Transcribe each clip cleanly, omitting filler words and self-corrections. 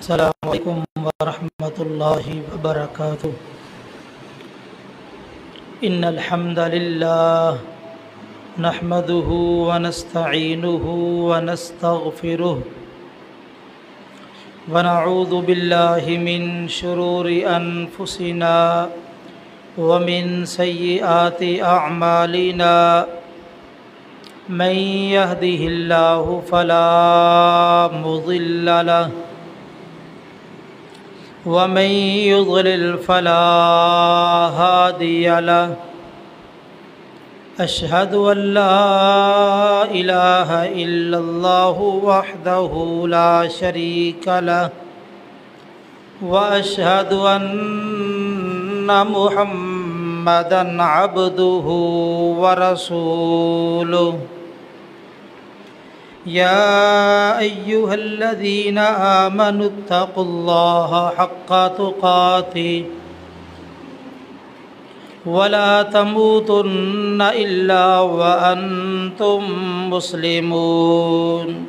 السلام علیکم ورحمۃ اللہ وبرکاتہ۔ ان الحمد للہ نحمده ونستعینه ونستغفره ونعوذ باللہ من شرور انفسنا ومن سیئات اعمالنا من يهده الله فلا مضل له ومن يضلل فلا هادي له أشهد أن لا إله إلا الله وحده لا شريك له وأشهد أن محمدًا عبده ورسوله يا أيها الذين آمنوا اتقوا الله حق تقاته ولا تموتن إلا وأنتم مسلمون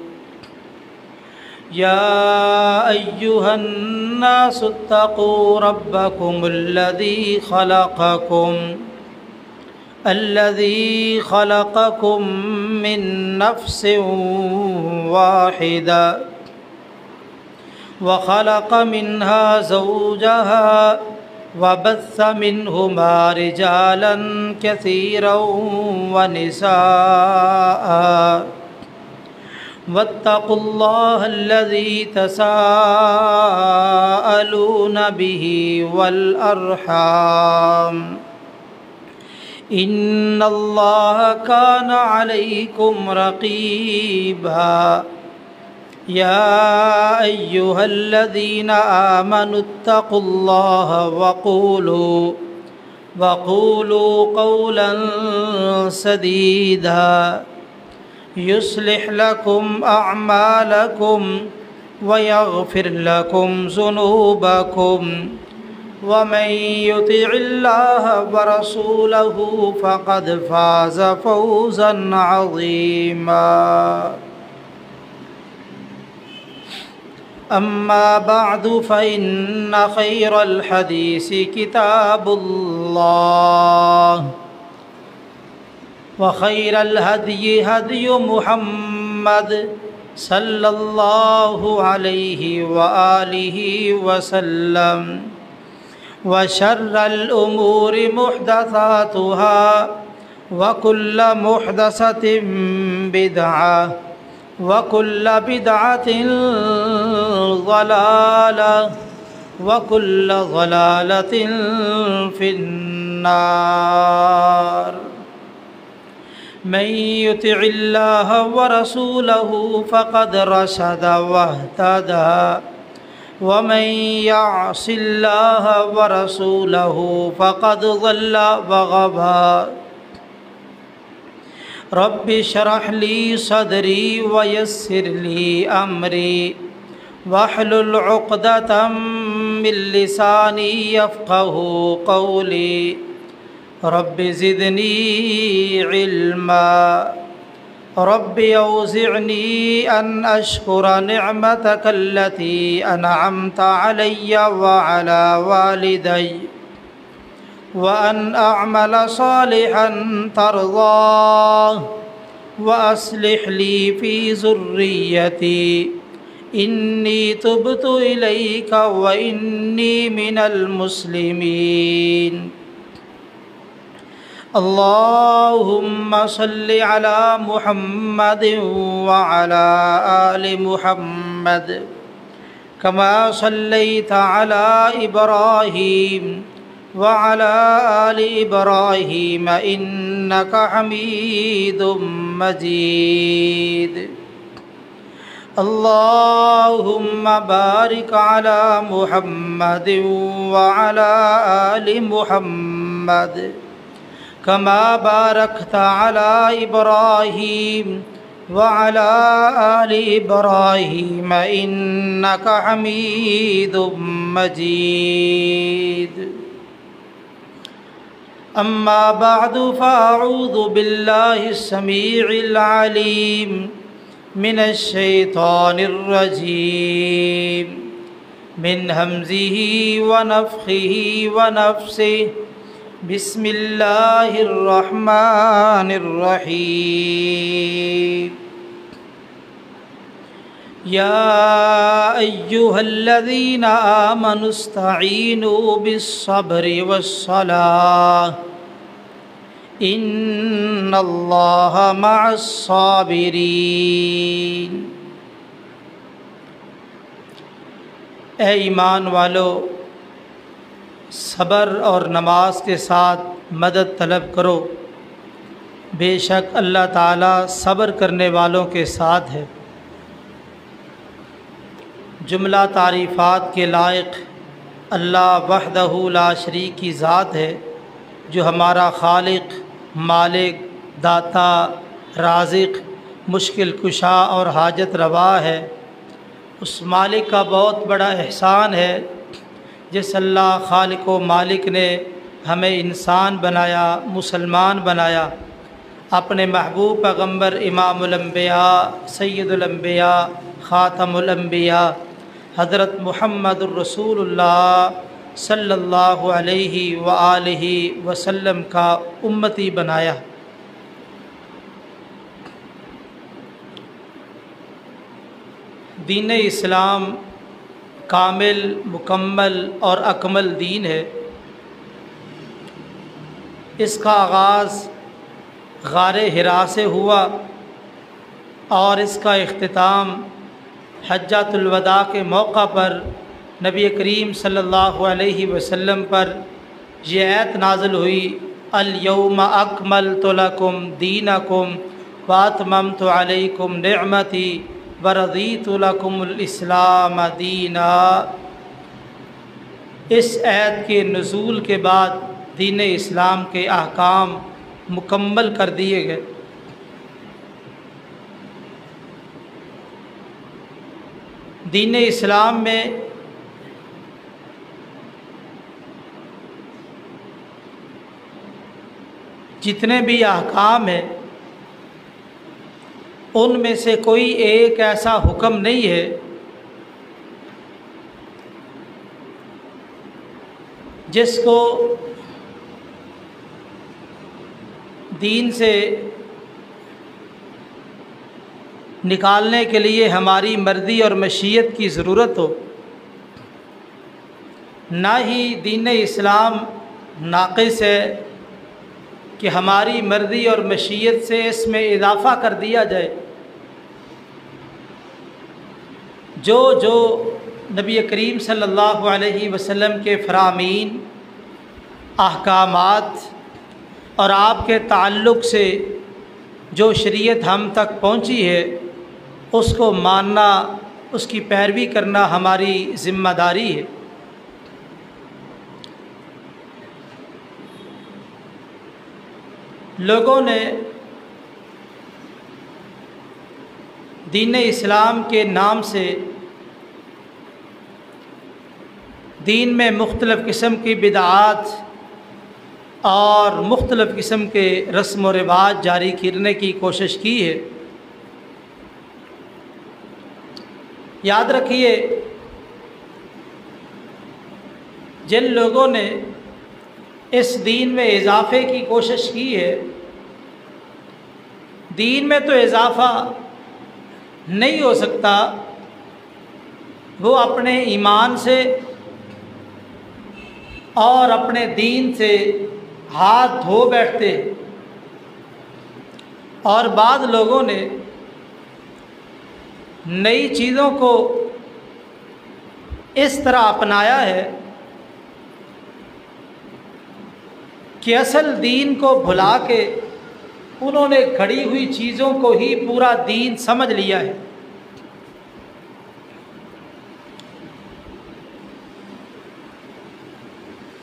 يا أيها الناس اتقوا ربكم الذي خلقكم من نفس واحدة وخلق منها زوجها وبث منهما رجالا كثيرا ونساء واتقوا الله الذي تساءلون به والأرحام إن الله كان عليكم رقيبا يا أيها الذين آمنوا اتقوا الله وقولوا قولا سديدا يصلح لكم أعمالكم ويغفر لكم ذنوبكم ومن يطع الله ورسوله فقد فاز فوزا عظيما. أما بعد فإن خير الحديث كتاب الله وخير الهدي هدي محمد صلى الله عليه وآله وسلم وشر الأمور محدثاتها وكل محدثة بدعة وكل بدعة ضلالة وكل ضلالة في النار. من يطع الله ورسوله فقد رشد واهتدى ومن يعص الله ورسوله فقد ضل وغوى. رب اشرح لي صدري ويسر لي أمري واحلل عقدة من لساني يفقه قولي. رب زدني علما. رب أوزعني أن أشكر نعمتك التي أنعمت علي وعلى والدي وأن أعمل صالحا ترضاه وأصلح لي في ذريتي إني تبت إليك وإني من المسلمين. اللهم صل على محمد وعلى آل محمد كما صليت على إبراهيم وعلى آل إبراهيم إنك حميد مجيد. اللهم بارك على محمد وعلى آل محمد كما باركت على إبراهيم وعلى آل إبراهيم إنك حميد مجيد. أما بعد فأعوذ بالله السميع العليم من الشيطان الرجيم من همزه ونفخه ونفسه. بسم الله الرحمن الرحيم. يا أيها الذين آمنوا استعينوا بالصبر والصلاة إن الله مع الصابرين. اے ایمان والو، صبر اور نماز کے ساتھ مدد طلب کرو، بے شک اللہ تعالیٰ صبر کرنے والوں کے ساتھ ہے۔ جملہ تعریفات کے لائق اللہ وحدہ لا شریک کی ذات ہے، جو ہمارا خالق، مالک، داتا، رازق، مشکل کشا اور حاجت روا ہے۔ اس مالک کا بہت بڑا احسان ہے جس اللہ خالق و مالک نے ہمیں انسان بنایا، مسلمان بنایا، اپنے محبوب پیغمبر امام الانبیاء، سید الانبیاء، خاتم الانبیاء حضرت محمد الرسول اللہ صلی اللہ علیہ وآلہ وسلم کا امتی بنایا۔ دین اسلام کامل، مکمل اور اکمل دین ہے۔ اس کا آغاز غار حرا سے ہوا اور اس کا اختتام حجۃ الوداع کے موقع پر نبی کریم صلی اللہ علیہ وسلم پر یہ آیت نازل ہوئی، الیوم اکملت لکم دینکم واتممت علیکم نعمتی ورضیت لکم الاسلام دینا، اس آیت کے نزول کے بعد دین اسلام کے احکام مکمل کر دیے گئے۔ دین اسلام میں جتنے بھی احکام ہیں ان میں سے کوئی ایک ایسا حکم نہیں ہے جس کو دین سے نکالنے کے لیے ہماری مرضی اور مشیت کی ضرورت ہو، نہ ہی دین اسلام ناقص ہے کہ ہماری مرضی اور مشیت سے اس میں اضافہ کر دیا جائے۔ جو نبی کریم صلی اللہ علیہ وسلم کے فرامین، احکامات اور آپ کے تعلق سے جو شریعت ہم تک پہنچی ہے اس کو ماننا، اس کی پیروی کرنا ہماری ذمہ داری ہے۔ لوگوں نے دین اسلام کے نام سے دین میں مختلف قسم کی بدعات اور مختلف قسم کے رسم و رواج جاری کرنے کی کوشش کی ہے۔ یاد رکھیے، جن لوگوں نے اس دین میں اضافے کی کوشش کی ہے، دین میں تو اضافہ نہیں ہو سکتا، وہ اپنے ایمان سے اور اپنے دین سے ہاتھ دھو بیٹھتے، اور بعض لوگوں نے نئی چیزوں کو اس طرح اپنایا ہے کہ اصل دین کو بھلا کے انہوں نے کھڑی ہوئی چیزوں کو ہی پورا دین سمجھ لیا ہے۔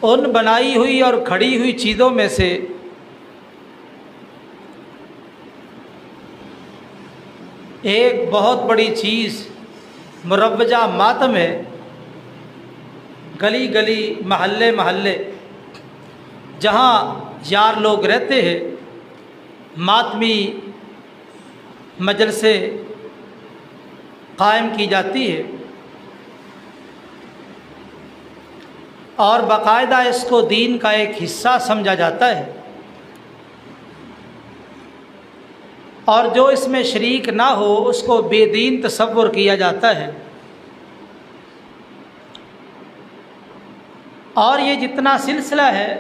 ان بنائی ہوئی اور کھڑی ہوئی چیزوں میں سے ایک بہت بڑی چیز مروجہ ماتم ہے۔ گلی گلی، محلے محلے جہاں یار لوگ رہتے ہیں، ماتمی مجلسیں قائم کی جاتی ہے، اور باقاعدہ اس کو دین کا ایک حصہ سمجھا جاتا ہے، اور جو اس میں شریک نہ ہو اس کو بے دین تصور کیا جاتا ہے۔ اور یہ جتنا سلسلہ ہے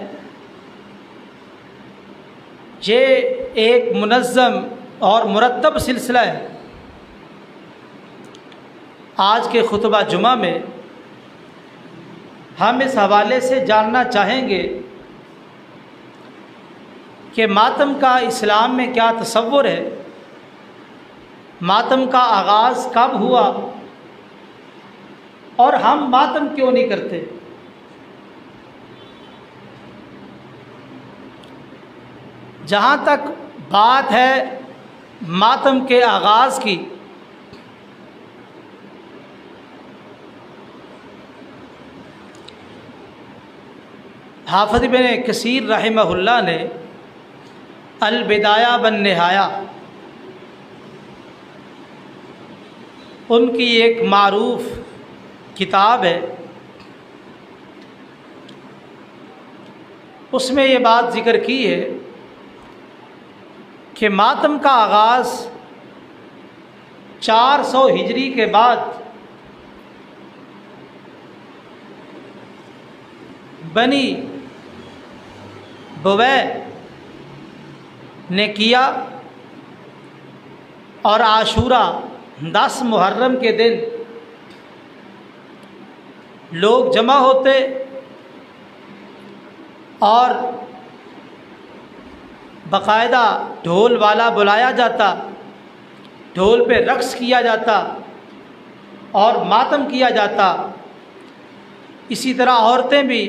یہ ایک منظم اور مرتب سلسلہ ہے۔ آج کے خطبہ جمعہ میں ہم اس حوالے سے جاننا چاہیں گے کہ ماتم کا اسلام میں کیا تصور ہے، ماتم کا آغاز کب ہوا، اور ہم ماتم کیوں نہیں کرتے۔ جہاں تک بات ہے ماتم کے آغاز کی، حافظ ابن کثیر رحمہ اللہ نے البدایہ والنہایہ، ان کی ایک معروف کتاب ہے، اس میں یہ بات ذکر کی ہے کہ ماتم کا آغاز 400 ہجری کے بعد بنی بویع نے کیا، اور عاشورہ 10 محرم کے دن لوگ جمع ہوتے اور باقاعدہ ڈھول والا بلایا جاتا، ڈھول پہ رقص کیا جاتا اور ماتم کیا جاتا، اسی طرح عورتیں بھی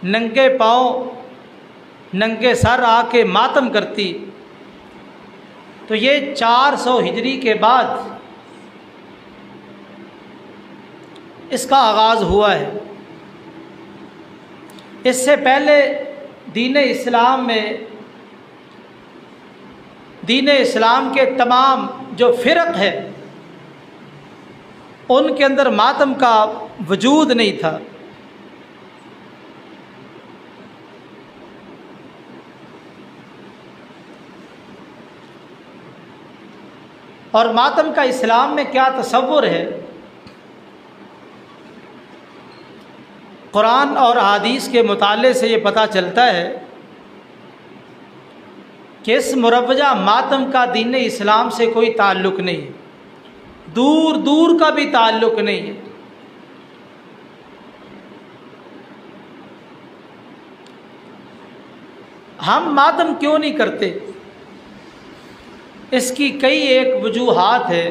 ننگے پاؤں ننگے سر آ کے ماتم کرتی۔ تو یہ 400 ہجری کے بعد اس کا آغاز ہوا ہے۔ اس سے پہلے دین اسلام کے تمام جو فرق ہے ان کے اندر ماتم کا وجود نہیں تھا۔ اور ماتم کا اسلام میں کیا تصور ہے؟ قرآن اور احادیث کے مطالعے سے یہ پتہ چلتا ہے کہ اس مروجہ ماتم کا دین اسلام سے کوئی تعلق نہیں ہے، دور دور کا بھی تعلق نہیں ہے۔ ہم ماتم کیوں نہیں کرتے؟ اس کی کئی ایک وجوہات ہے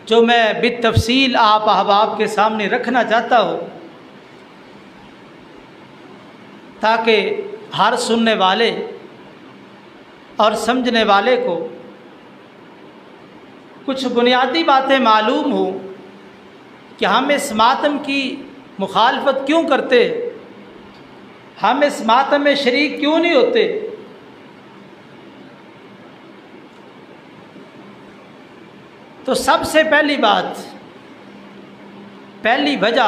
جو میں بالتفصیل آپ احباب کے سامنے رکھنا چاہتا ہوں، تاکہ ہر سننے والے اور سمجھنے والے کو کچھ بنیادی باتیں معلوم ہوں کہ ہم اس ماتم کی مخالفت کیوں کرتے، ہم اس ماتم میں شریک کیوں نہیں ہوتے۔ تو سب سے پہلی بات، پہلی وجہ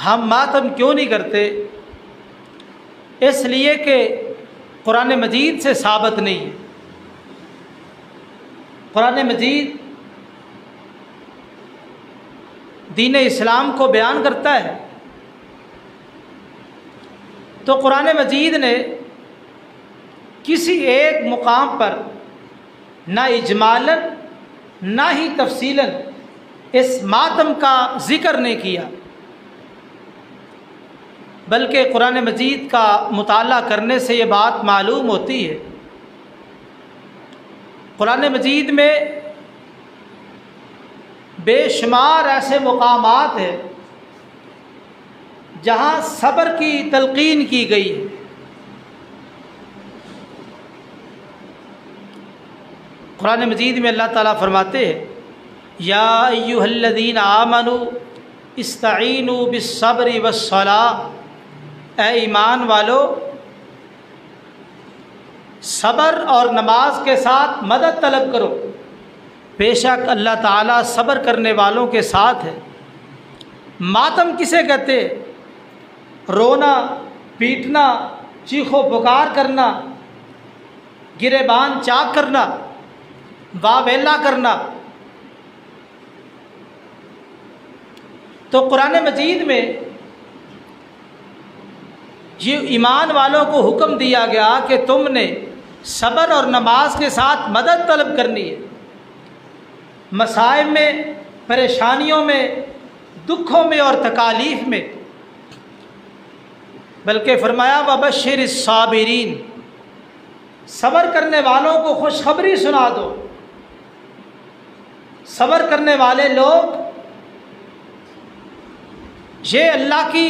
ہم ماتم کیوں نہیں کرتے، اس لیے کہ قرآن مجید سے ثابت نہیں ہے۔ قرآن مجید دین اسلام کو بیان کرتا ہے، تو قرآن مجید نے کسی ایک مقام پر نہ اجمالاً نہ ہی تفصیلاً اس ماتم کا ذکر نہیں کیا، بلکہ قرآن مجید کا مطالعہ کرنے سے یہ بات معلوم ہوتی ہے۔ قرآن مجید میں بے شمار ایسے مقامات ہیں جہاں صبر کی تلقین کی گئی ہے۔ قرآن مجید میں اللہ تعالیٰ فرماتے ہیں یا ایھا الذین آمنوا استعینوا بالصبر والصلاۃ، اے ایمان والو صبر اور نماز کے ساتھ مدد طلب کرو، بے شک اللہ تعالیٰ صبر کرنے والوں کے ساتھ ہے۔ ماتم کسے کہتے ہیں؟ رونا، پیٹنا، چیخو پکار کرنا، گریبان چاک کرنا، واویلا کرنا۔ تو قرآن مجید میں یہ ایمان والوں کو حکم دیا گیا کہ تم نے صبر اور نماز کے ساتھ مدد طلب کرنی ہے، مصائب میں، پریشانیوں میں، دکھوں میں اور تکالیف میں۔ بلکہ فرمایا وبشر الصابرین، صبر کرنے والوں کو خوشخبری سنا دو۔ صبر کرنے والے لوگ یہ اللہ کی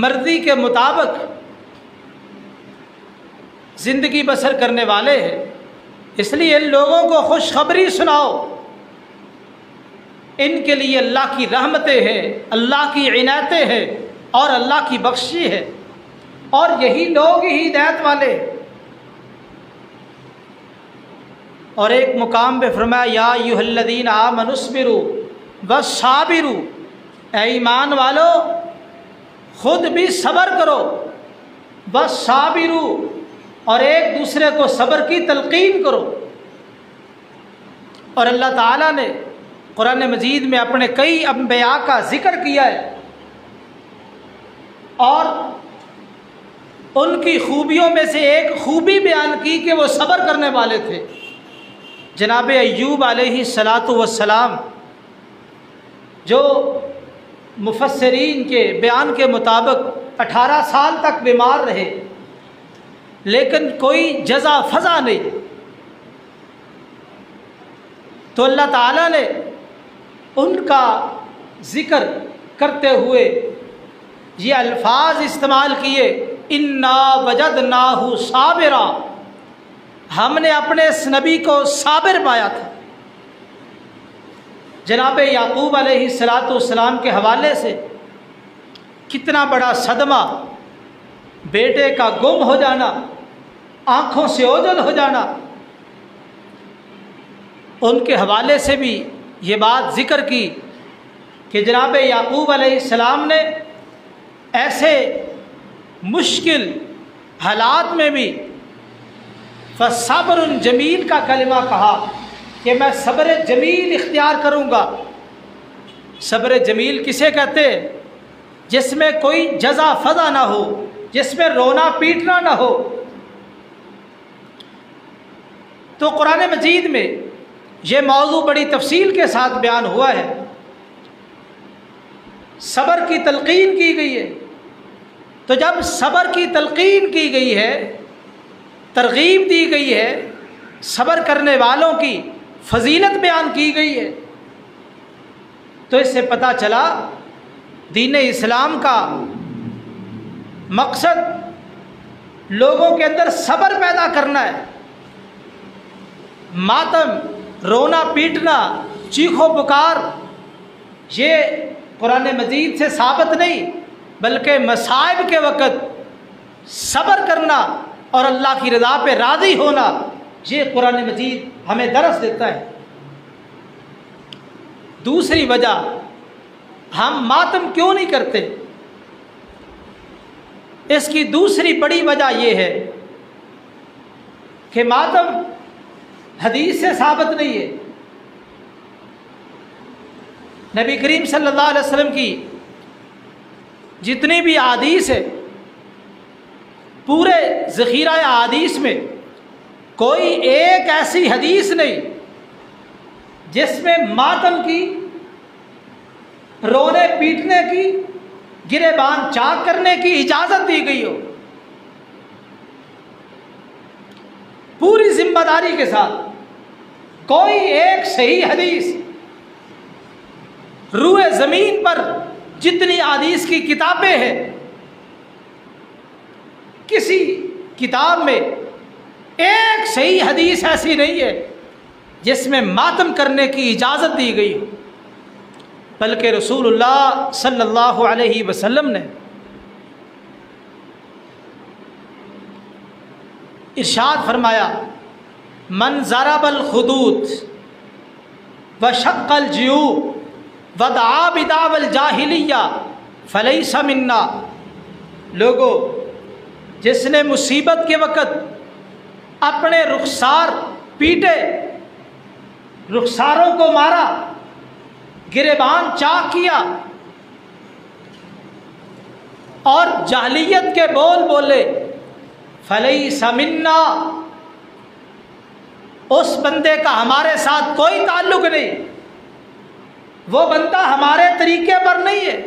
مرضی کے مطابق زندگی بسر کرنے والے ہیں، اس لیے ان لوگوں کو خوشخبری سناؤ۔ ان کے لیے اللہ کی رحمتیں ہیں، اللہ کی عنایتیں ہیں اور اللہ کی بخشی ہے، اور یہی لوگ ہی ہدایت والے۔ اور ایک مقام پہ فرمایا یا ایھا الذین آمنوا اصبروا وصابروا، اے ایمان والو خود بھی صبر کرو، وصابروا، اور ایک دوسرے کو صبر کی تلقین کرو۔ اور اللہ تعالیٰ نے قرآن مجید میں اپنے کئی انبیاء کا ذکر کیا ہے اور ان کی خوبیوں میں سے ایک خوبی بیان کی کہ وہ صبر کرنے والے تھے۔ جناب ایوب علیہ الصلاۃ والسلام جو مفسرین کے بیان کے مطابق 18 سال تک بیمار رہے، لیکن کوئی جزا فضا نہیں، تو اللہ تعالیٰ نے ان کا ذکر کرتے ہوئے یہ الفاظ استعمال کیے، انا وجدناہ صابرا، ہم نے اپنے اس نبی کو صابر پایا تھا۔ جناب یعقوب علیہ السلام کے حوالے سے کتنا بڑا صدمہ، بیٹے کا گم ہو جانا، آنکھوں سے اوجھل ہو جانا، ان کے حوالے سے بھی یہ بات ذکر کی کہ جناب یعقوب علیہ السلام نے ایسے مشکل حالات میں بھی فصبر جمیل کا کلمہ کہا کہ میں صبر جمیل اختیار کروں گا۔ صبر جمیل کسے کہتے ہیں؟ جس میں کوئی جزا فضا نہ ہو، جس میں رونا پیٹنا نہ ہو۔ تو قرآن مجید میں یہ موضوع بڑی تفصیل کے ساتھ بیان ہوا ہے، صبر کی تلقین کی گئی ہے۔ تو جب صبر کی تلقین کی گئی ہے، ترغیب دی گئی ہے، صبر کرنے والوں کی فضیلت بیان کی گئی ہے، تو اس سے پتہ چلا دین اسلام کا مقصد لوگوں کے اندر صبر پیدا کرنا ہے۔ ماتم، رونا پیٹنا، چیخو پکار یہ قرآن مجید سے ثابت نہیں، بلکہ مصائب کے وقت صبر کرنا اور اللہ کی رضا پہ راضی ہونا، یہ قرآن مجید ہمیں درس دیتا ہے۔ دوسری وجہ، ہم ماتم کیوں نہیں کرتے؟ اس کی دوسری بڑی وجہ یہ ہے کہ ماتم حدیث سے ثابت نہیں ہے۔ نبی کریم صلی اللہ علیہ وسلم کی جتنی بھی احادیث ہے، پورے ذخیرہ احادیث میں کوئی ایک ایسی حدیث نہیں جس میں ماتم کی، رونے پیٹنے کی، گریبان چاک کرنے کی اجازت دی گئی ہو۔ پوری ذمہ داری کے ساتھ کوئی ایک صحیح حدیث، روئے زمین پر جتنی حدیث کی کتابیں ہیں، کسی کتاب میں ایک صحیح حدیث ایسی نہیں ہے جس میں ماتم کرنے کی اجازت دی گئی ہو، بلکہ رسول اللہ صلی اللہ علیہ وسلم نے ارشاد فرمایا، من ضرب الخدود وشق الجیوب ودعا بدعوى الجاہلیہ فلیس منا۔ لوگوں، جس نے مصیبت کے وقت اپنے رخسار پیٹے، رخساروں کو مارا، گریبان چاک کیا اور جاہلیت کے بول بولے، فلیس منا، اس بندے کا ہمارے ساتھ کوئی تعلق نہیں، وہ بندہ ہمارے طریقے پر نہیں ہے۔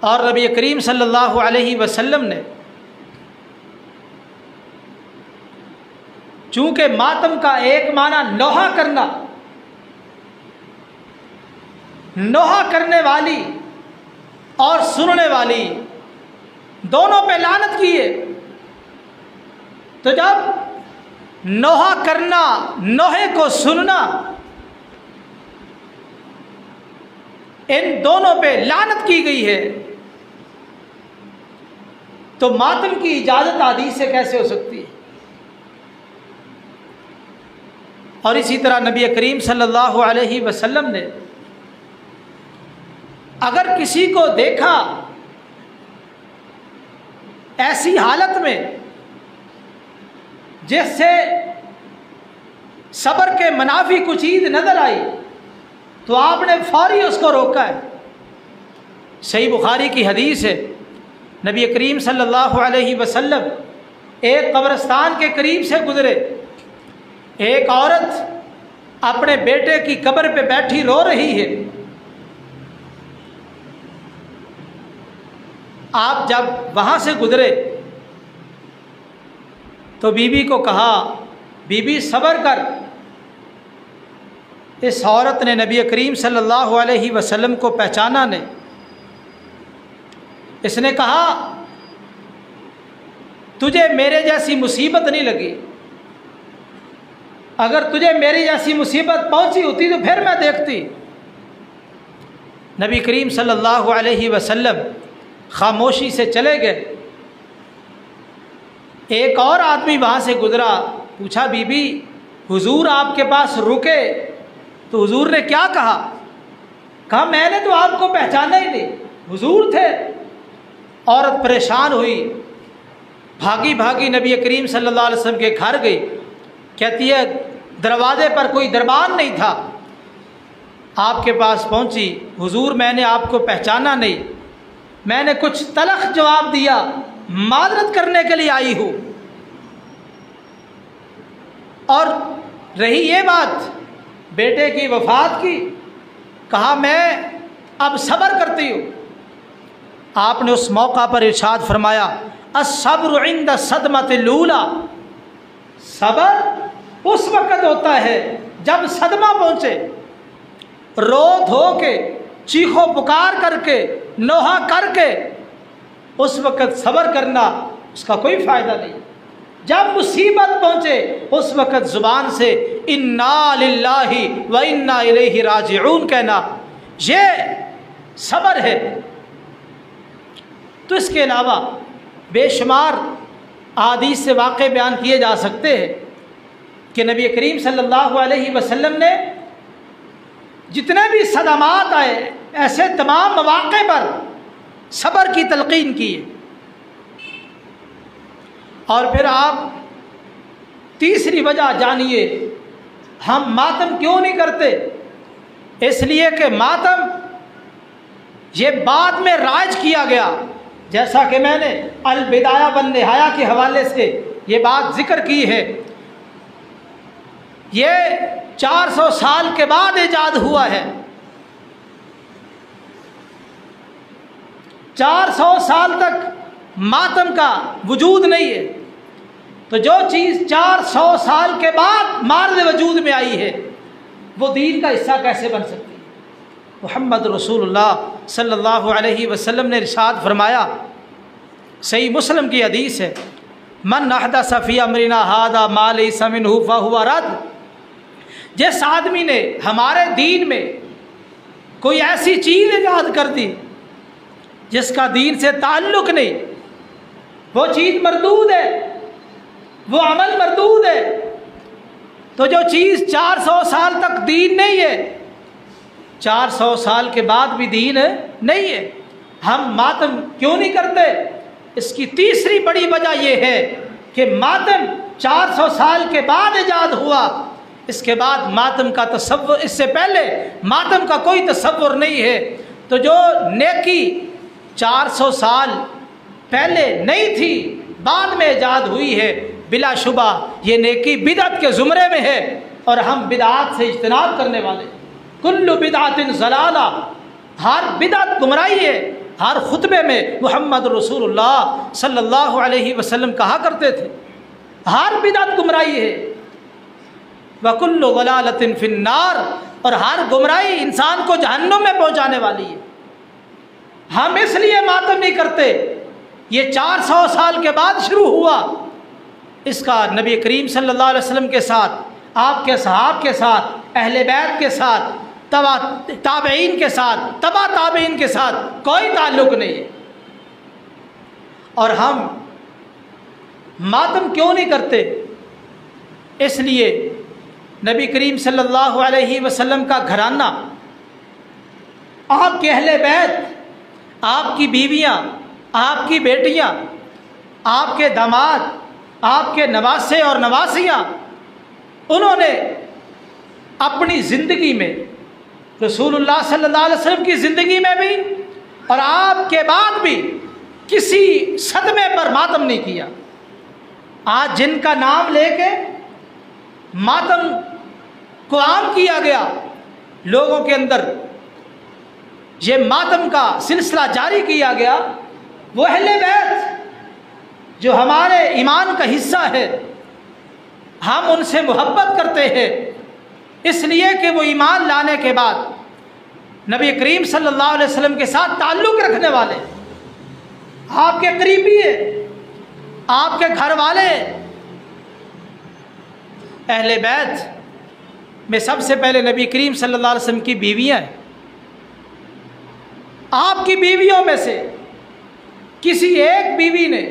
اور نبی کریم صلی اللہ علیہ وسلم نے چونکہ ماتم کا ایک معنی نوحہ کرنا، نوحہ کرنے والی اور سننے والی دونوں پہ لعنت کی ہے، تو جب نوحہ کرنا، نوحے کو سننا، ان دونوں پہ لعنت کی گئی ہے، تو ماتم کی اجازت حدیث سے کیسے ہو سکتی ہے؟ اور اسی طرح نبی کریم صلی اللہ علیہ وسلم نے اگر کسی کو دیکھا ایسی حالت میں جس سے صبر کے منافی کچھ چیز نظر آئی، تو آپ نے فوری اس کو روکا ہے۔ صحیح بخاری کی حدیث ہے، نبی کریم صلی اللہ علیہ وسلم ایک قبرستان کے قریب سے گزرے، ایک عورت اپنے بیٹے کی قبر پہ بیٹھی رو رہی ہے۔ آپ جب وہاں سے گزرے تو بیوی کو کہا بیوی صبر کر۔ اس عورت نے نبی کریم صلی اللہ علیہ وسلم کو پہچانا نہیں۔ اس نے کہا تجھے میرے جیسی مصیبت نہیں لگی، اگر تجھے میری جیسی مصیبت پہنچی ہوتی تو پھر میں دیکھتی۔ نبی کریم صلی اللہ علیہ وسلم خاموشی سے چلے گئے۔ ایک اور آدمی وہاں سے گزرا، پوچھا بی بی حضور آپ کے پاس رکے تو حضور نے کیا کہا؟ کہا میں نے تو آپ کو پہچانا ہی نہیں، حضور تھے۔ عورت پریشان ہوئی، بھاگی بھاگی نبی کریم صلی اللہ علیہ وسلم کے گھر گئی۔ کہتی ہے دروازے پر کوئی دربان نہیں تھا، آپ کے پاس پہنچی، حضور میں نے آپ کو پہچانا نہیں، میں نے کچھ تلخ جواب دیا، معذرت کرنے کے لیے آئی ہوں۔ اور رہی یہ بات بیٹے کی وفات کی، کہا میں اب صبر کرتی ہوں۔ آپ نے اس موقع پر ارشاد فرمایا الصبر عند الصدمۃ الاولی، صبر اس وقت ہوتا ہے جب صدمہ پہنچے، رو دھو کے چیخو پکار کر کے نوحہ کر کے اس وقت صبر کرنا اس کا کوئی فائدہ نہیں۔ جب مصیبت پہنچے اس وقت زبان سے انا للہ و انا الیہ راجعون کہنا، یہ صبر ہے۔ تو اس کے علاوہ بے شمار احادیث سے واقعے بیان کیے جا سکتے ہیں کہ نبی کریم صلی اللہ علیہ وسلم نے جتنے بھی صدمات آئے ایسے تمام مواقع پر صبر کی تلقین کی ہے۔ اور پھر آپ تیسری وجہ جانیے ہم ماتم کیوں نہیں کرتے؟ اس لیے کہ ماتم یہ بعد میں رائج کیا گیا، جیسا کہ میں نے البدایہ والنہایہ کے حوالے سے یہ بات ذکر کی ہے۔ یہ 400 سال کے بعد ایجاد ہوا ہے۔ 400 سال تک ماتم کا وجود نہیں ہے، تو جو چیز 400 سال کے بعد مارد وجود میں آئی ہے وہ دین کا حصہ کیسے بن سکتی ہے؟ محمد رسول اللہ صلی اللہ علیہ وسلم نے ارشاد فرمایا، صحیح مسلم کی حدیث ہے، من احدث فی امرنا ھذا ما لیس منہ فہو رد۔ جس آدمی نے ہمارے دین میں کوئی ایسی چیز ایجاد کر دی جس کا دین سے تعلق نہیں، وہ چیز مردود ہے، وہ عمل مردود ہے۔ تو جو چیز 400 سال تک دین نہیں ہے 400 سال کے بعد بھی دین نہیں ہے۔ ہم ماتم کیوں نہیں کرتے؟ اس کی تیسری بڑی وجہ یہ ہے کہ ماتم 400 سال کے بعد ایجاد ہوا، اس کے بعد ماتم کا تصور، اس سے پہلے ماتم کا کوئی تصور نہیں ہے۔ تو جو نیکی 400 سال پہلے نہیں تھی بعد میں ایجاد ہوئی ہے، بلا شبہ یہ نیکی بدعت کے زمرے میں ہے، اور ہم بدعات سے اجتناب کرنے والے۔ کل بدعت ضلالہ، ہر بدعت گمراہی ہے۔ ہر خطبے میں محمد رسول اللہ صلی اللہ علیہ وسلم کہا کرتے تھے ہر بدعت گمراہی ہے۔ وَكُلُّ ضَلَالَةٍ فِي النَّارِ، اور ہر گمراہی انسان کو جہنم میں پہنچانے والی ہے۔ ہم اس لیے ماتم نہیں کرتے، یہ 400 سال کے بعد شروع ہوا۔ اس کا نبی کریم صلی اللہ علیہ وسلم کے ساتھ، آپ کے صحاب کے ساتھ، اہل بیت کے ساتھ، تابعین کے ساتھ، تبع تابعین کے ساتھ کوئی تعلق نہیں ہے۔ اور ہم ماتم کیوں نہیں کرتے؟ اس لیے نبی کریم صلی اللہ علیہ وسلم کا گھرانہ، آپ کے اہل بیت، آپ کی بیویاں، آپ کی بیٹیاں، آپ کے داماد، آپ کے نواسے اور نواسیاں، انہوں نے اپنی زندگی میں رسول اللہ صلی اللہ علیہ وسلم کی زندگی میں بھی اور آپ کے بعد بھی کسی صدمے پر ماتم نہیں کیا۔ آج جن کا نام لے کے ماتم کو عام کیا گیا، لوگوں کے اندر یہ ماتم کا سلسلہ جاری کیا گیا، وہ اہل بیت، جو ہمارے ایمان کا حصہ ہے، ہم ان سے محبت کرتے ہیں اس لیے کہ وہ ایمان لانے کے بعد نبی کریم صلی اللہ علیہ وسلم کے ساتھ تعلق رکھنے والے، آپ کے قریبی ہیں، آپ کے گھر والے ہیں۔ اہل بیت میں سب سے پہلے نبی کریم صلی اللہ علیہ وسلم کی بیویاں ہیں۔ آپ کی بیویوں میں سے کسی ایک بیوی نے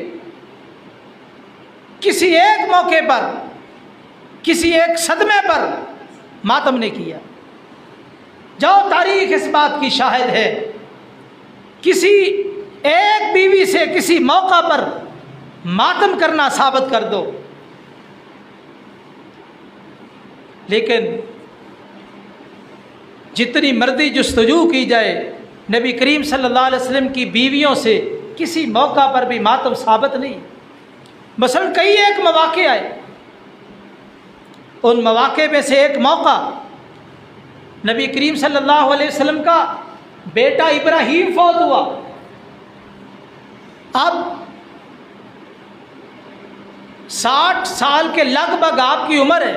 کسی ایک موقع پر، کسی ایک صدمے پر ماتم نے کیا۔ جاؤ تاریخ اس بات کی شاہد ہے، کسی ایک بیوی سے کسی موقع پر ماتم کرنا ثابت کر دو۔ لیکن جتنی مرضی جستجو کی جائے، نبی کریم صلی اللہ علیہ وسلم کی بیویوں سے کسی موقع پر بھی ماتم ثابت نہیں۔ مثلا کئی ایک مواقع آئے، ان مواقع میں سے ایک موقع نبی کریم صلی اللہ علیہ وسلم کا بیٹا ابراہیم فوت ہوا۔ اب 60 سال کے لگ بھگ آپ کی عمر ہے،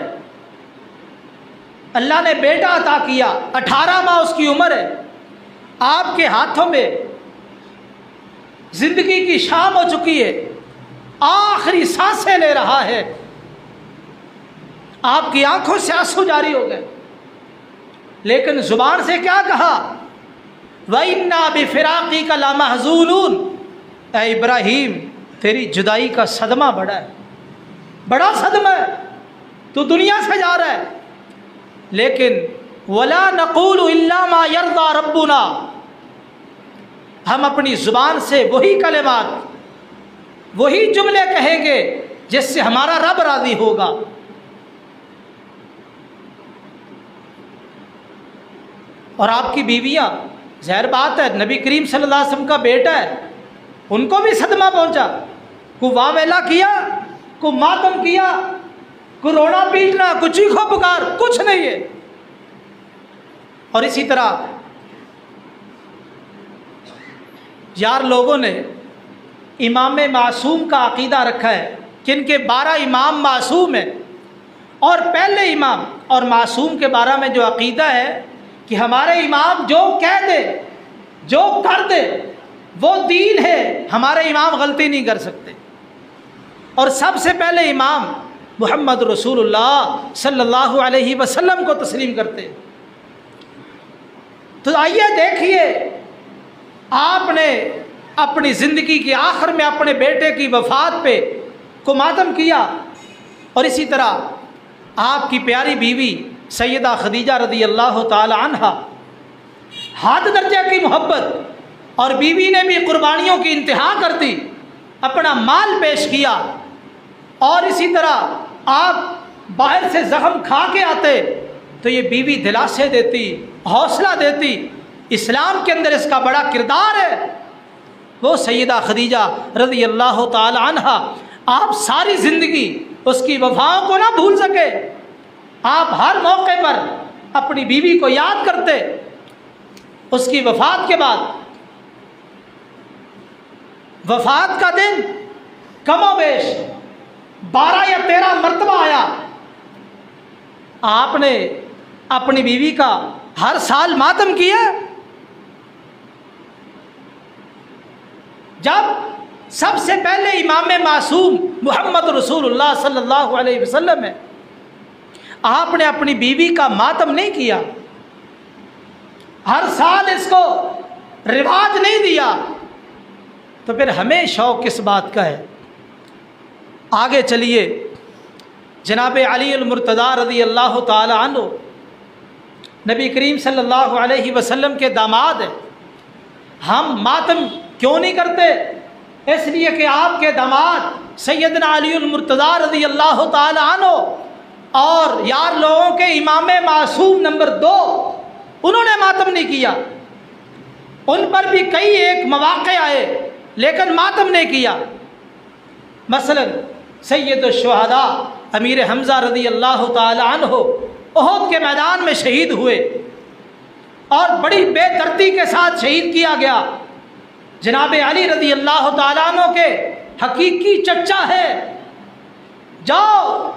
اللہ نے بیٹا عطا کیا، 18 ماہ اس کی عمر ہے، آپ کے ہاتھوں میں زندگی کی شام ہو چکی ہے، آخری سانسیں لے رہا ہے، آپ کی آنکھوں سے آنسو جاری ہو گئے، لیکن زبان سے کیا کہا؟ وَإِنَّا بِفِرَاقِكَ لَمَحْزُونُونَ، اے ابراہیم تیری جدائی کا صدمہ بڑا صدمہ ہے، تو دنیا سے جا رہا ہے، لیکن وَلَا نَقُولُ إِلَّا مَا يَرْضَى رَبُّنَا، ہم اپنی زبان سے وہی کلمات، وہی جملے کہیں گے جس سے ہمارا رب راضی ہوگا۔ اور آپ کی بیویاں، ظاہر بات ہے نبی کریم صلی اللہ علیہ وسلم کا بیٹا ہے، ان کو بھی صدمہ پہنچا، کوئی واہ ویلا کیا، کوئی ماتم کیا، کوئی رونا پیٹنا، کوئی چیخو پکار، کچھ نہیں ہے۔ اور اسی طرح یار لوگوں نے امام معصوم کا عقیدہ رکھا ہے، کن کے 12 امام معصوم ہیں، اور پہلے امام اور معصوم کے بارے میں جو عقیدہ ہے کہ ہمارے امام جو کہہ دے، جو کر دے وہ دین ہے، ہمارے امام غلطی نہیں کر سکتے، اور سب سے پہلے امام محمد رسول اللہ صلی اللہ علیہ وسلم کو تسلیم کرتے۔ تو آئیے دیکھیے، آپ نے اپنی زندگی کے آخر میں اپنے بیٹے کی وفات پہ کو ماتم کیا، اور اسی طرح آپ کی پیاری بیوی سیدہ خدیجہ رضی اللہ تعالی عنہا، حد درجے کی محبت، اور بیوی نے بھی قربانیوں کی انتہا کر دی، اپنا مال پیش کیا، اور اسی طرح آپ باہر سے زخم کھا کے آتے تو یہ بیوی دلاسے دیتی، حوصلہ دیتی، اسلام کے اندر اس کا بڑا کردار ہے۔ وہ سیدہ خدیجہ رضی اللہ تعالی عنہا، آپ ساری زندگی اس کی وفاؤں کو نہ بھول سکے، آپ ہر موقع پر اپنی بیوی کو یاد کرتے۔ اس کی وفات کے بعد، وفات کا دن کم و بیش 12 یا 13 مرتبہ آیا، آپ نے اپنی بیوی کا ہر سال ماتم کیا۔ جب سب سے پہلے امام معصوم محمد رسول اللہ صلی اللہ علیہ وسلم ہے، آپ نے اپنی بیوی کا ماتم نہیں کیا، ہر سال اس کو رواج نہیں دیا، تو پھر ہمیں شوق کس بات کا ہے؟ آگے چلیے، جناب علی المرتضیٰ رضی اللہ تعالی عنہ نبی کریم صلی اللہ علیہ وسلم کے داماد ہیں، ہم ماتم کیوں نہیں کرتے؟ اس لیے کہ آپ کے داماد سیدنا علی المرتضیٰ رضی اللہ تعالی عنہ اور یار لوگوں کے امام معصوم نمبر 2، انہوں نے ماتم نہیں کیا، ان پر بھی کئی ایک مواقع آئے لیکن ماتم نہیں کیا۔ مثلا سید الشہداء امیر حمزہ رضی اللہ تعالی عنہ احد کے میدان میں شہید ہوئے، اور بڑی بے دردی کے ساتھ شہید کیا گیا۔ جناب علی رضی اللہ تعالیٰ عنہ کے حقیقی چچا ہے، جاؤ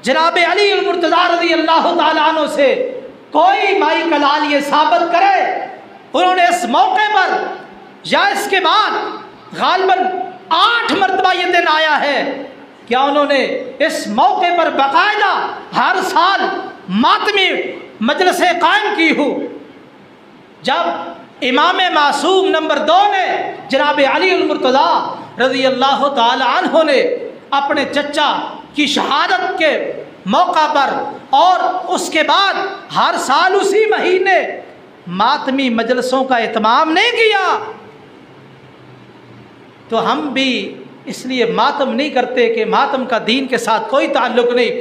جناب علی المرتضیٰ رضی اللہ تعالیٰ عنہ سے کوئی مائی کا لال یہ ثابت کرے۔ انہوں نے اس موقع پر یا اس کے بعد غالباً 8 مرتبہ یہ دن آیا ہے، کیا انہوں نے اس موقع پر باقاعدہ ہر سال ماتمی مجلسیں قائم کی ہو؟ جب امام معصوم نمبر 2 نے جناب علی المرتضیٰ رضی اللہ تعالی عنہ نے اپنے چچا کی شہادت کے موقع پر اور اس کے بعد ہر سال اسی مہینے ماتمی مجلسوں کا اہتمام نہیں کیا، تو ہم بھی اس لیے ماتم نہیں کرتے کہ ماتم کا دین کے ساتھ کوئی تعلق نہیں۔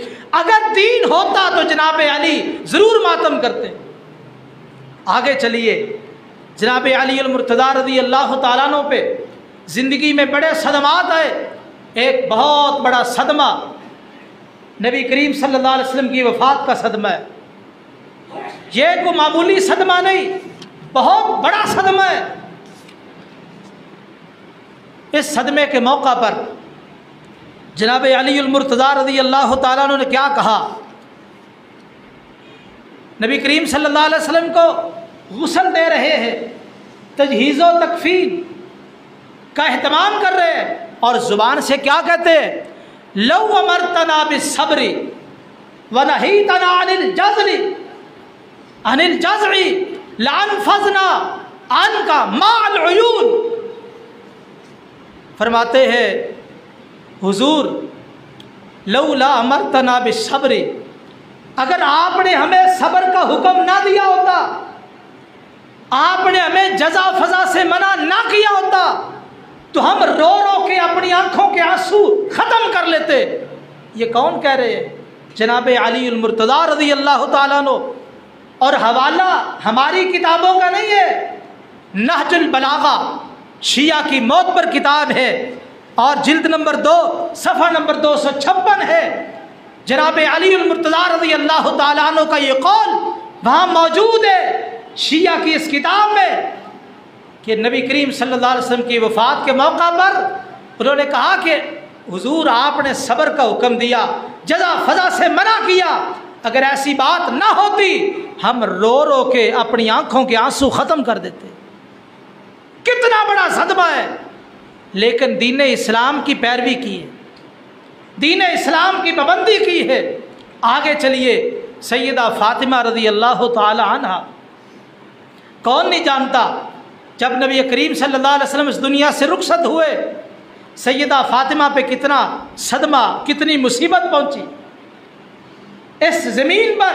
اگر دین ہوتا تو جناب علی ضرور ماتم کرتے۔ آگے چلیے، جناب علی المرتضیٰ رضی اللہ تعالیٰ عنہ پہ زندگی میں بڑے صدمات آئے۔ ایک بہت بڑا صدمہ نبی کریم صلی اللہ علیہ وسلم کی وفات کا صدمہ ہے۔ یہ کوئی معمولی صدمہ نہیں، بہت بڑا صدمہ ہے۔ اس صدمے کے موقع پر جناب علی المرتضیٰ رضی اللہ تعالیٰ عنہ نے کیا کہا؟ نبی کریم صلی اللہ علیہ وسلم کو غسل دے رہے ہیں، تجہیز و تکفین کا اہتمام کر رہے ہیں، اور زبان سے کیا کہتے ہیں؟ لو امرتنا بالصبر ونہیتنا عن الجزع لانفذنا عنک مع العیون۔ فرماتے ہیں حضور لولا امرتنا بالصبر، اگر آپ نے ہمیں صبر کا حکم نہ دیا ہوتا، آپ نے ہمیں جزا فضا سے منع نہ کیا ہوتا، تو ہم رو رو کے اپنی آنکھوں کے آنسو ختم کر لیتے۔ یہ کون کہہ رہے ہیں؟ جناب علی المرتضیٰ رضی اللہ تعالیٰ عنہ۔ اور حوالہ ہماری کتابوں کا نہیں ہے، نہج البلاغہ شیعہ کی موت پر کتاب ہے، اور جلد نمبر 2 صفحہ نمبر 256 ہے۔ جناب علی المرتضیٰ رضی اللہ تعالیٰ عنہ کا یہ قول وہاں موجود ہے شیعہ کی اس کتاب میں، کہ نبی کریم صلی اللہ علیہ وسلم کی وفات کے موقع پر انہوں نے کہا کہ حضور آپ نے صبر کا حکم دیا، جزا فضا سے منع کیا، اگر ایسی بات نہ ہوتی ہم رو رو کے اپنی آنکھوں کے آنسو ختم کر دیتے۔ کتنا بڑا صدمہ ہے، لیکن دین اسلام کی پیروی کی ہے، دین اسلام کی پابندی کی ہے۔ آگے چلیے، سیدہ فاطمہ رضی اللہ تعالی عنہ، کون نہیں جانتا جب نبی کریم صلی اللہ علیہ وسلم اس دنیا سے رخصت ہوئے، سیدہ فاطمہ پہ کتنا صدمہ، کتنی مصیبت پہنچی۔ اس زمین پر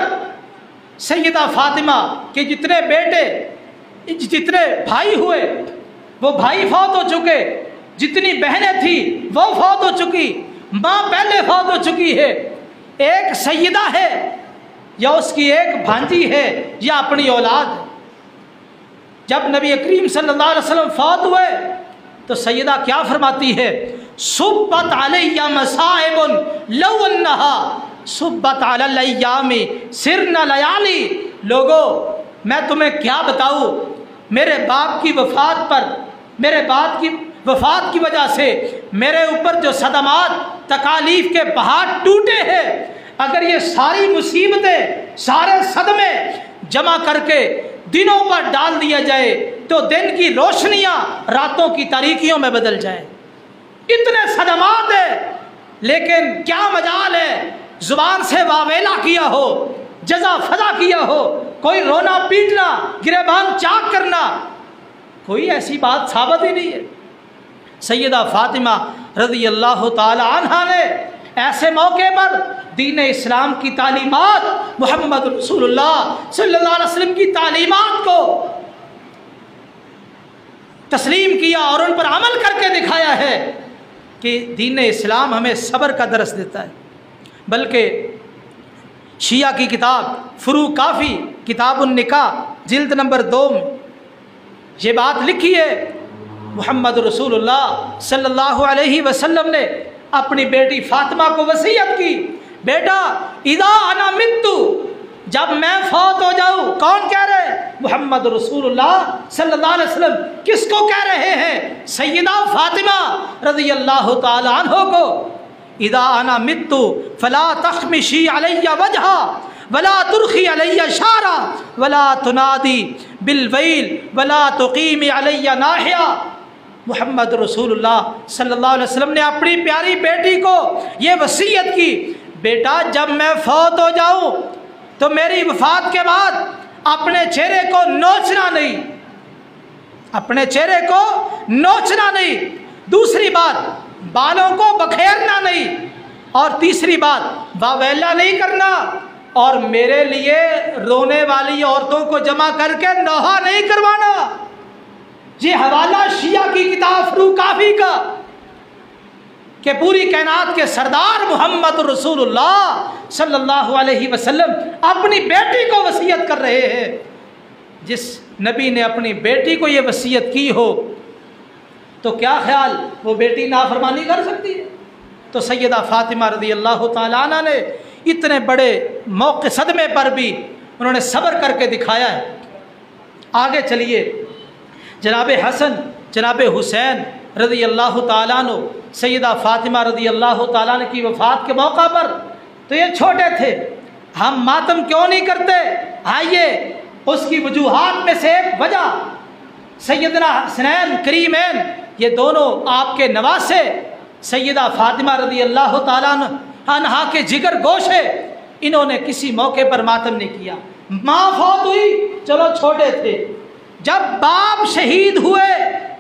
سیدہ فاطمہ کے جتنے بیٹے، جتنے بھائی ہوئے وہ بھائی فوت ہو چکے، جتنی بہنیں تھیں وہ فوت ہو چکی، ماں پہلے فوت ہو چکی ہے، ایک سیدہ ہے یا اس کی ایک بھانجی ہے یا اپنی اولاد ہے۔ جب نبی کریم صلی اللہ علیہ وسلم فوت ہوئے تو سیدہ کیا فرماتی ہے؟ صبت علی مصائب لو انہا صبت علی الایام سرن لیالی۔ لوگو میں تمہیں کیا بتاؤں، میرے باپ کی وفات پر، میرے باپ کی وفات کی وجہ سے میرے اوپر جو صدمات تکالیف کے پہاڑ ٹوٹے ہیں، اگر یہ ساری مصیبتیں، سارے صدمے جمع کر کے دنوں پر ڈال دیا جائے تو دن کی روشنیاں راتوں کی تاریکیوں میں بدل جائے۔ اتنے صدمات ہیں، لیکن کیا مجال ہے زبان سے واویلا کیا ہو، جزا فضا کیا ہو، کوئی رونا پیٹنا، گریبان چاک کرنا، کوئی ایسی بات ثابت ہی نہیں ہے۔ سیدہ فاطمہ رضی اللہ تعالی عنہا نے ایسے موقع پر دین اسلام کی تعلیمات، محمد رسول اللہ صلی اللہ علیہ وسلم کی تعلیمات کو تسلیم کیا اور ان پر عمل کر کے دکھایا ہے کہ دین اسلام ہمیں صبر کا درس دیتا ہے۔ بلکہ شیعہ کی کتاب فروع کافی، کتاب النکاح، جلد نمبر 2 میں یہ بات لکھی ہے، محمد رسول اللہ صلی اللہ علیہ وسلم نے اپنی بیٹی فاطمہ کو وصیت کی، بیٹا اذا انا مت جب میں فوت ہو جاؤں، کون کہہ رہے ہیں؟ محمد رسول اللہ صلی اللہ علیہ وسلم۔ کس کو کہہ رہے ہیں؟ سیدہ فاطمہ رضی اللہ تعالی عنہ کو۔ اذا انا مت فلا تخمشی علی وجہا ولا ترخی علی شعرا ولا تنادی بالویل ولا تقیمی علی ناحیہ۔ محمد رسول اللہ صلی اللہ علیہ وسلم نے اپنی پیاری بیٹی کو یہ وصیت کی، بیٹا جب میں فوت ہو جاؤں تو میری وفات کے بعد اپنے چہرے کو نوچنا نہیں، اپنے چہرے کو نوچنا نہیں۔ دوسری بات، بالوں کو بکھیرنا نہیں، اور تیسری بات، واویلا نہیں کرنا، اور میرے لیے رونے والی عورتوں کو جمع کر کے نوحہ نہیں کروانا۔ یہ حوالہ شیعہ کی کتاب فروغ کافی کا کہ پوری کائنات کے سردار محمد رسول اللہ صلی اللہ علیہ وسلم اپنی بیٹی کو وصیت کر رہے ہیں۔ جس نبی نے اپنی بیٹی کو یہ وصیت کی ہو تو کیا خیال وہ بیٹی نافرمانی کر سکتی ہے؟ تو سیدہ فاطمہ رضی اللہ تعالیٰ عنہ نے اتنے بڑے موقع صدمے پر بھی انہوں نے صبر کر کے دکھایا ہے۔ آگے چلیے، جناب حسن جناب حسین رضی اللہ تعالیٰ عنہ، سیدہ فاطمہ رضی اللہ تعالیٰ عنہ کی وفات کے موقع پر تو یہ چھوٹے تھے، ہم ماتم کیوں نہیں کرتے؟ آئیے، اس کی وجوہات میں سے ایک وجہ، سیدنا حسنین کریمین یہ دونوں آپ کے نواسے، سیدہ فاطمہ رضی اللہ تعالیٰ عنہا کے جگر گوشے، انہوں نے کسی موقع پر ماتم نہیں کیا۔ ماں فوت ہوئی، چلو چھوٹے تھے، جب باپ شہید ہوئے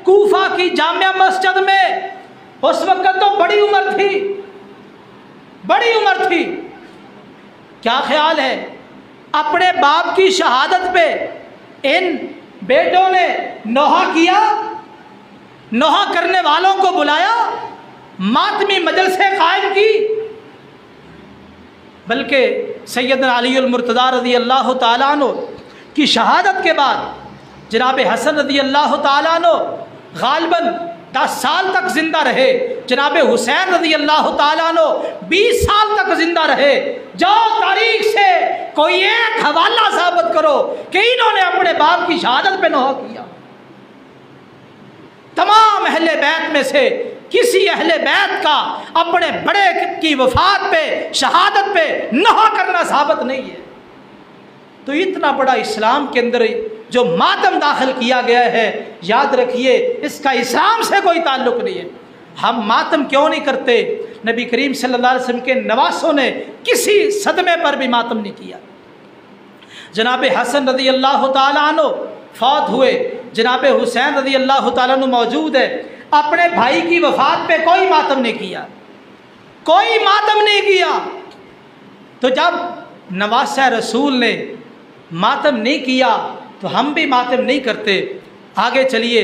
کوفہ کی جامع مسجد میں، اس وقت تو بڑی عمر تھی، بڑی عمر تھی۔ کیا خیال ہے اپنے باپ کی شہادت پہ ان بیٹوں نے نوحہ کیا، نوحہ کرنے والوں کو بلایا، ماتمی مجلسیں قائم کی، بلکہ سیدنا علی المرتضیٰ رضی اللہ تعالیٰ عنہ کی شہادت کے بعد جناب حسن رضی اللہ تعالیٰ عنہ غالباً 10 سال تک زندہ رہے، جناب حسین رضی اللہ تعالیٰ عنہ 20 سال تک زندہ رہے۔ جاؤ تاریخ سے کوئی ایک حوالہ ثابت کرو کہ انہوں نے اپنے باپ کی شہادت پہ نوحہ کیا۔ تمام اہل بیت میں سے کسی اہل بیت کا اپنے بڑے کی وفات پہ شہادت پہ نوحہ کرنا ثابت نہیں ہے۔ تو اتنا بڑا اسلام کے اندر جو ماتم داخل کیا گیا ہے، یاد رکھیے اس کا اسلام سے کوئی تعلق نہیں ہے۔ ہم ماتم کیوں نہیں کرتے؟ نبی کریم صلی اللہ علیہ وسلم کے نواسوں نے کسی صدمے پر بھی ماتم نہیں کیا۔ جناب حسن رضی اللہ تعالیٰ عنہ فوت ہوئے، جناب حسین رضی اللہ تعالیٰ عنہ موجود ہے، اپنے بھائی کی وفات پہ کوئی ماتم نہیں کیا، کوئی ماتم نہیں کیا۔ تو جب نواسہ رسول نے ماتم نہیں کیا تو ہم بھی ماتم نہیں کرتے۔ آگے چلیے،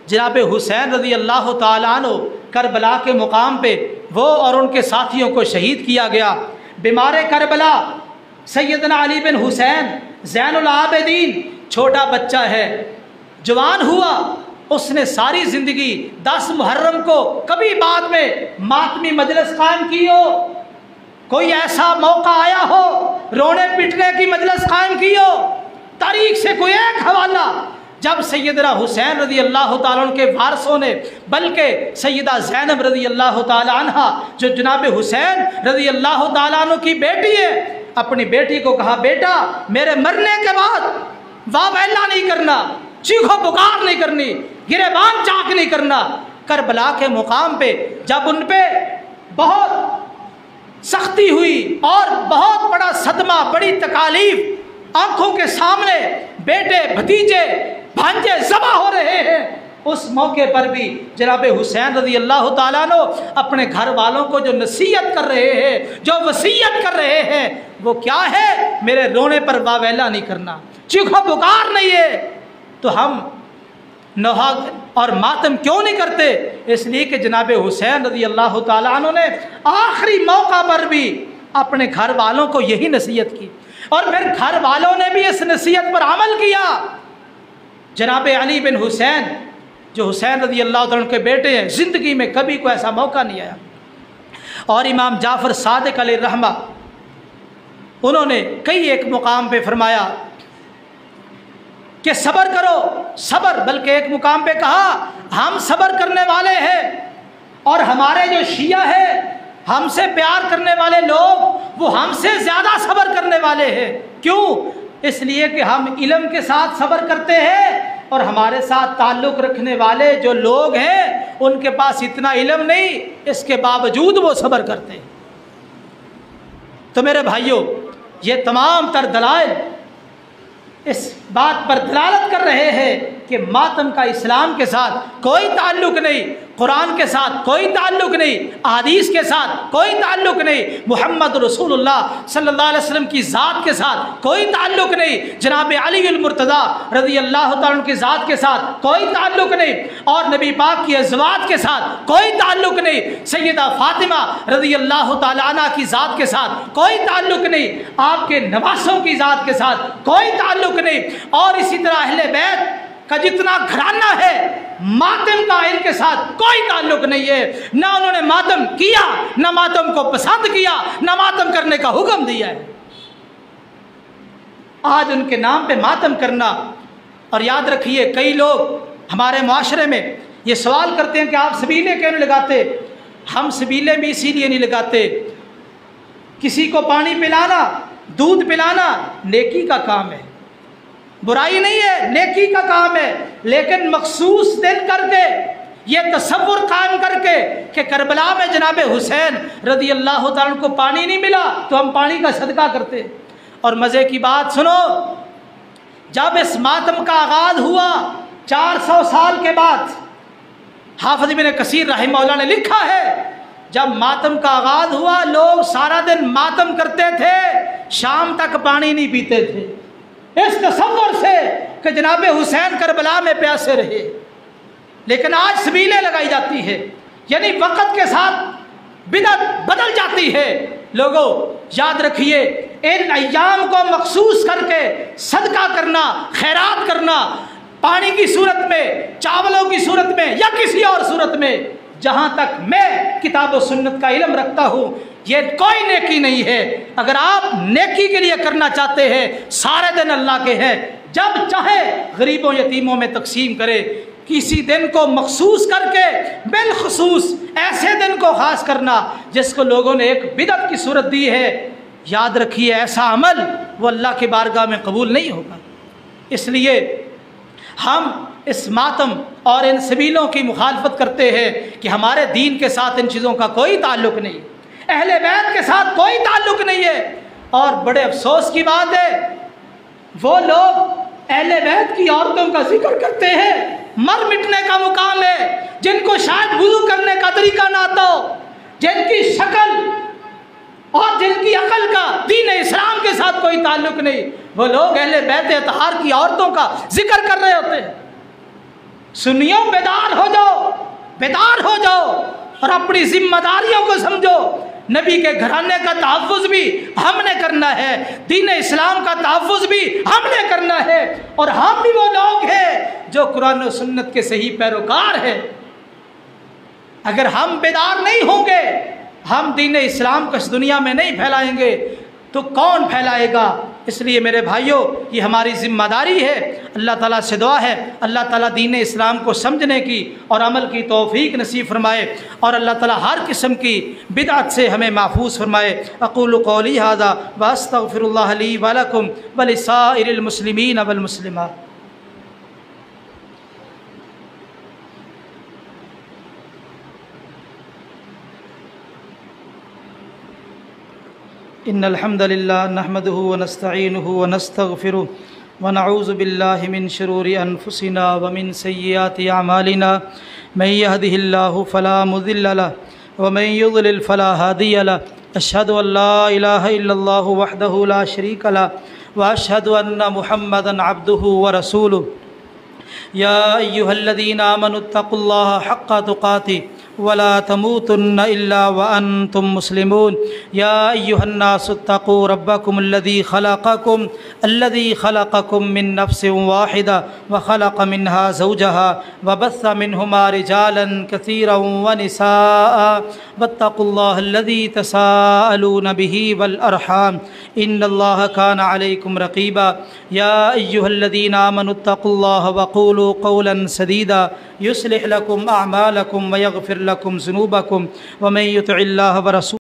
جناب حسین رضی اللہ تعالیٰ عنہ کربلا کے مقام پہ وہ اور ان کے ساتھیوں کو شہید کیا گیا۔ بیمار کربلا سیدنا علی بن حسین زین العابدین چھوٹا بچہ ہے، جوان ہوا، اس نے ساری زندگی 10 محرم کو کبھی بعد میں ماتمی مجلس قائم کی ہو، کوئی ایسا موقع آیا ہو رونے پٹنے کی مجلس قائم کی ہو؟ تاریخ سے کوئی ایک حوالہ؟ جب سیدنا حسین رضی اللہ تعالیٰ عنہ کے وارثوں نے، بلکہ سیدہ زینب رضی اللہ تعالیٰ عنہ جو جناب حسین رضی اللہ تعالیٰ عنہ کی بیٹی ہے، اپنی بیٹی کو کہا بیٹا میرے مرنے کے بعد واویلا نہیں کرنا، چیخو پکار نہیں کرنی، گریبان چاک نہیں کرنا۔ کربلا کے مقام پہ جب ان پہ بہت سختی ہوئی اور بہت بڑا صدمہ، بڑی تکالیف، آنکھوں کے سامنے بیٹے بھتیجے بھانجے ذبح ہو رہے ہیں، اس موقع پر بھی جناب حسین رضی اللہ تعالیٰ عنہ اپنے گھر والوں کو جو نصیحت کر رہے ہیں، جو وصیت کر رہے ہیں، وہ کیا ہے؟ میرے رونے پر واویلا نہیں کرنا، چیخو پکار نہیں ہے۔ تو ہم نوحہ اور ماتم کیوں نہیں کرتے؟ اس لیے کہ جناب حسین رضی اللہ تعالیٰ عنہ نے آخری موقع پر بھی اپنے گھر والوں کو یہی نصیحت کی، اور پھر گھر والوں نے بھی اس نصیحت پر عمل کیا۔ جناب علی بن حسین جو حسین رضی اللہ تعالیٰ عنہ کے بیٹے ہیں، زندگی میں کبھی کوئی ایسا موقع نہیں آیا، اور امام جعفر صادق علیہ الرحمہ انہوں نے کئی ایک مقام پہ فرمایا کہ صبر کرو صبر، بلکہ ایک مقام پہ کہا ہم صبر کرنے والے ہیں اور ہمارے جو شیعہ ہیں ہم سے پیار کرنے والے لوگ وہ ہم سے زیادہ صبر کرنے والے ہیں۔ کیوں؟ اس لیے کہ ہم علم کے ساتھ صبر کرتے ہیں اور ہمارے ساتھ تعلق رکھنے والے جو لوگ ہیں ان کے پاس اتنا علم نہیں، اس کے باوجود وہ صبر کرتے ہیں۔ تو میرے بھائیوں، یہ تمام تر دلائل اس بات پر دلالت کر رہے ہیں کہ ماتم کا اسلام کے ساتھ کوئی تعلق نہیں، قرآن کے ساتھ کوئی تعلق نہیں، احادیث کے ساتھ کوئی تعلق نہیں، محمد رسول اللہ صلی اللہ علیہ وسلم کی ذات کے ساتھ کوئی تعلق نہیں، جناب علی المرتضیٰ رضی اللہ تعالیٰ عنہ کی ذات کے ساتھ کوئی تعلق نہیں، اور نبی پاک کی ازواج کے ساتھ کوئی تعلق نہیں، سیدہ فاطمہ رضی اللہ تعالیٰ عنہ کی ذات کے ساتھ کوئی تعلق نہیں، آپ کے نواسوں کی ذات کے ساتھ کوئی تعلق نہیں، اور اسی طرح اہل بیت کا جتنا گھرانہ ہے ماتم کا ان کے ساتھ کوئی تعلق نہیں ہے، نہ انہوں نے ماتم کیا، نہ ماتم کو پسند کیا، نہ ماتم کرنے کا حکم دیا ہے۔ آج ان کے نام پہ ماتم کرنا، اور یاد رکھیے کئی لوگ ہمارے معاشرے میں یہ سوال کرتے ہیں کہ آپ سبیلے کیوں نہیں لگاتے؟ ہم سبیلے بھی اسی لیے نہیں لگاتے، کسی کو پانی پلانا، دودھ پلانا نیکی کا کام ہے، برائی نہیں ہے، نیکی کا کام ہے، لیکن مخصوص دن کر کے یہ تصور قائم کر کے کہ کربلا میں جناب حسین رضی اللہ تعالیٰ عنہ کو پانی نہیں ملا تو ہم پانی کا صدقہ کرتے۔ اور مزے کی بات سنو، جب اس ماتم کا آغاز ہوا 400 سال کے بعد، حافظ ابن کثیر رحمہ اللہ نے لکھا ہے جب ماتم کا آغاز ہوا لوگ سارا دن ماتم کرتے تھے، شام تک پانی نہیں پیتے تھے، اس تصور سے کہ جناب حسین کربلا میں پیاسے رہے۔ لیکن آج سبیلیں لگائی جاتی ہے، یعنی وقت کے ساتھ بدعت بدل جاتی ہے۔ لوگوں یاد رکھیے، ان ایام کو مخصوص کر کے صدقہ کرنا، خیرات کرنا، پانی کی صورت میں، چاولوں کی صورت میں یا کسی اور صورت میں، جہاں تک میں کتاب و سنت کا علم رکھتا ہوں یہ کوئی نیکی نہیں ہے۔ اگر آپ نیکی کے لیے کرنا چاہتے ہیں سارے دن اللہ کے ہیں، جب چاہے غریبوں یتیموں میں تقسیم کرے، کسی دن کو مخصوص کر کے بالخصوص ایسے دن کو خاص کرنا جس کو لوگوں نے ایک بدعت کی صورت دی ہے، یاد رکھیے ایسا عمل وہ اللہ کی بارگاہ میں قبول نہیں ہوگا۔ اس لیے ہم اس ماتم اور ان سبیلوں کی مخالفت کرتے ہیں کہ ہمارے دین کے ساتھ ان چیزوں کا کوئی تعلق نہیں، اہل بیت کے ساتھ کوئی تعلق نہیں ہے۔ اور بڑے افسوس کی بات ہے وہ لوگ اہل بیت کی عورتوں کا ذکر کرتے ہیں، مر مٹنے کا مقام ہے، جن کو شاید وضو کرنے کا طریقہ نہ آتا ہو، جن کی شکل اور جن کی عقل کا دین اسلام کے ساتھ کوئی تعلق نہیں، وہ لوگ اہل بیت اطہار کی عورتوں کا ذکر کر رہے ہوتے ہیں۔ سنیوں بیدار ہو جاؤ، بیدار ہو جاؤ اور اپنی ذمہ داریوں کو سمجھو۔ نبی کے گھرانے کا تحفظ بھی ہم نے کرنا ہے، دین اسلام کا تحفظ بھی ہم نے کرنا ہے، اور ہم بھی وہ لوگ ہیں جو قرآن و سنت کے صحیح پیروکار ہیں۔ اگر ہم بیدار نہیں ہوں گے، ہم دین اسلام کو اس دنیا میں نہیں پھیلائیں گے تو کون پھیلائے گا؟ اس لیے میرے بھائیوں یہ ہماری ذمہ داری ہے۔ اللہ تعالیٰ سے دعا ہے اللہ تعالیٰ دین اسلام کو سمجھنے کی اور عمل کی توفیق نصیب فرمائے، اور اللہ تعالیٰ ہر قسم کی بدعت سے ہمیں محفوظ فرمائے۔ اقول قولی ھذا واستغفر اللہ لی ولکم ولسائر المسلمین والمسلمات۔ ان الحمد للہ نحمده ونستعینه ونستغفره ونعوذ باللہ من شرور انفسنا ومن سیئات اعمالنا من يهده الله فلا مضل له ومن يضلل فلا هادي له اشهد ان لا اله الا الله وحده لا شريك له واشهد ان محمدا عبده ورسوله يا ايها الذين امنوا اتقوا الله حق تقاته ولا تموتن إلا وأنتم مسلمون يا أيها الناس اتقوا ربكم الذي خلقكم من نفس واحدة وخلق منها زوجها وبث منهما رجالا كثيرا ونساء واتقوا الله الذي تساءلون به والأرحام إن الله كان عليكم رقيبا يا أيها الذين آمنوا اتقوا الله وقولوا قولا سديدا يصلح لكم أعمالكم ويغفر لكم ذنوبكم ومن يطع الله ورسوله